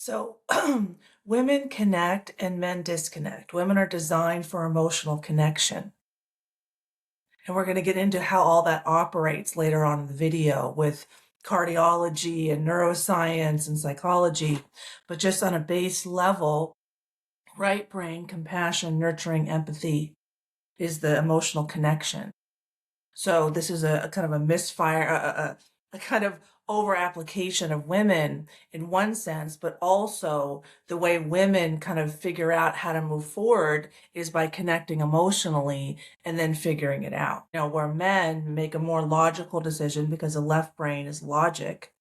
So women connect and men disconnect. Women are designed for emotional connection. And we're going to get into how all that operates later on in the video with cardiology and neuroscience and psychology. But just on a base level, right brain, compassion, nurturing, empathy is the emotional connection. So this is a kind of a misfire, a kind of over application of women in one sense, but also the way women kind of figure out how to move forward is by connecting emotionally and then figuring it out. Where men make a more logical decision because the left brain is logic.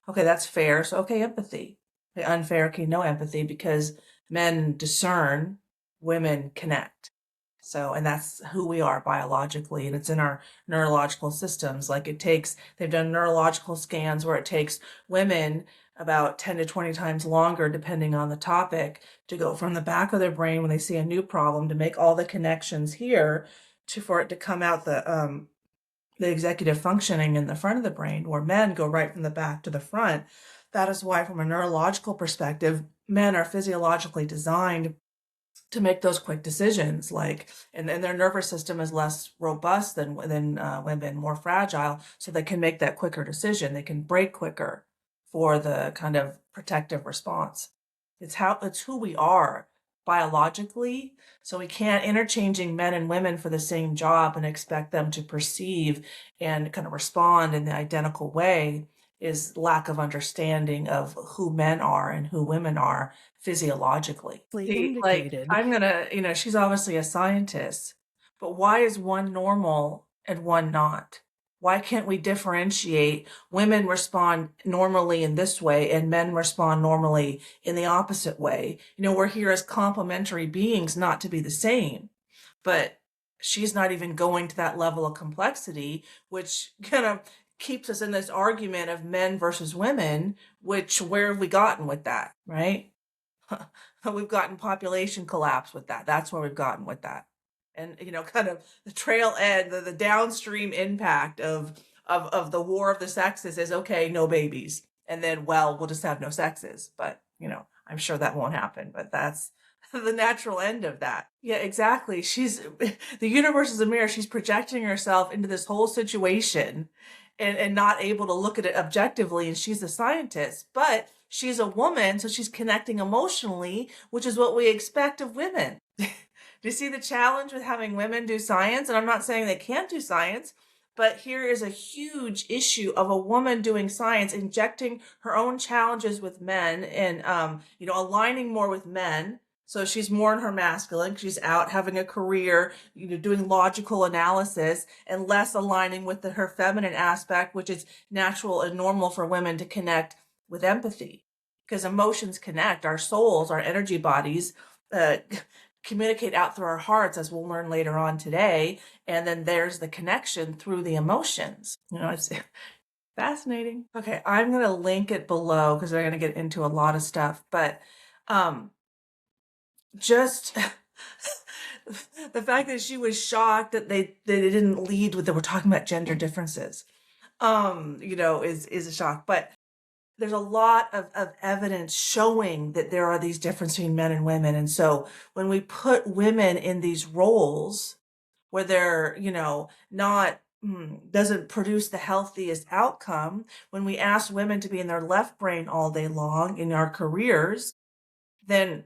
Okay, that's fair. So, okay, empathy. Okay, unfair, okay, no empathy because men discern, women connect. So, and that's who we are biologically, and it's in our neurological systems. Like they've done neurological scans where it takes women about 10 to 20 times longer, depending on the topic, to go from the back of their brain when they see a new problem to make all the connections here for it to come out the executive functioning in the front of the brain, where men go right from the back to the front. That is why, from a neurological perspective, men are physiologically designed to make those quick decisions, and their nervous system is less robust than women, more fragile, so they can make that quicker decision. They can brake quicker for the kind of protective response. It's who we are biologically. So we can't interchanging men and women for the same job and expect them to perceive and kind of respond in the identical way is lack of understanding of who men are and who women are physiologically. See, like, Indicated. I'm gonna, she's obviously a scientist, but why is one normal and one not? Why can't we differentiate? Women respond normally in this way and men respond normally in the opposite way. We're here as complementary beings, not to be the same. But she's not even going to that level of complexity, which kind of keeps us in this argument of men versus women, where have we gotten with that, right? We've gotten population collapse with that. That's where we've gotten with that. And kind of the trail end, the downstream impact of the war of the sexes is okay, no babies. And then, well, we'll just have no sexes. But, I'm sure that won't happen. But that's the natural end of that. Yeah, exactly. The universe is a mirror. She's projecting herself into this whole situation and not able to look at it objectively. And she's a scientist, but she's a woman, so she's connecting emotionally, which is what we expect of women. Do you see the challenge with having women do science? And I'm not saying they can't do science, but here is a huge issue of a woman doing science, injecting her own challenges with men and, aligning more with men. So she's more in her masculine. She's out having a career, doing logical analysis, and less aligning with her feminine aspect, which is natural and normal for women to connect with empathy. Because emotions connect. Our souls, our energy bodies, communicate out through our hearts, as we'll learn later on today. And then there's the connection through the emotions. It's fascinating. Okay, I'm going to link it below because we're going to get into a lot of stuff. But just the fact that she was shocked that they didn't lead with, they were talking about gender differences, is a shock. But there's a lot of evidence showing that there are these differences between men and women. And so when we put women in these roles where they're, not, doesn't produce the healthiest outcome, when we ask women to be in their left brain all day long in our careers, then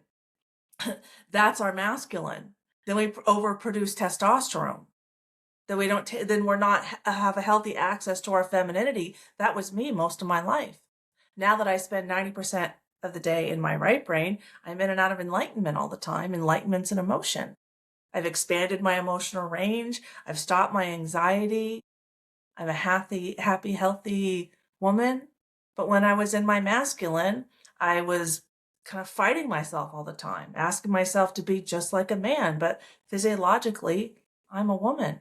that's our masculine. Then we overproduce testosterone. Then we don't, then we're not have a healthy access to our femininity. That was me most of my life. Now that I spend 90% of the day in my right brain, I'm in and out of enlightenment all the time. Enlightenment's an emotion. I've expanded my emotional range. I've stopped my anxiety. I'm a happy, healthy woman. But when I was in my masculine, I was kind of fighting myself all the time, asking myself to be just like a man. But physiologically, I'm a woman.